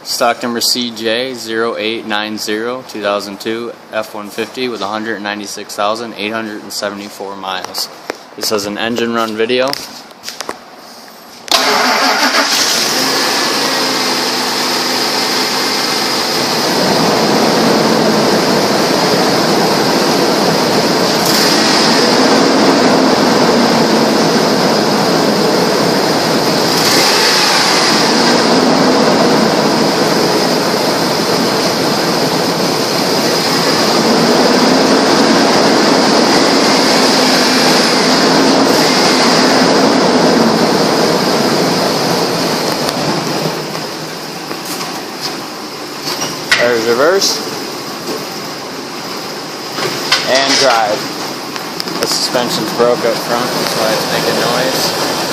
Stock number CJ0890 2002 F-150 with 196,874 miles. This has an engine run video. There's reverse and drive. The suspension's broke up front, that's why it's making noise.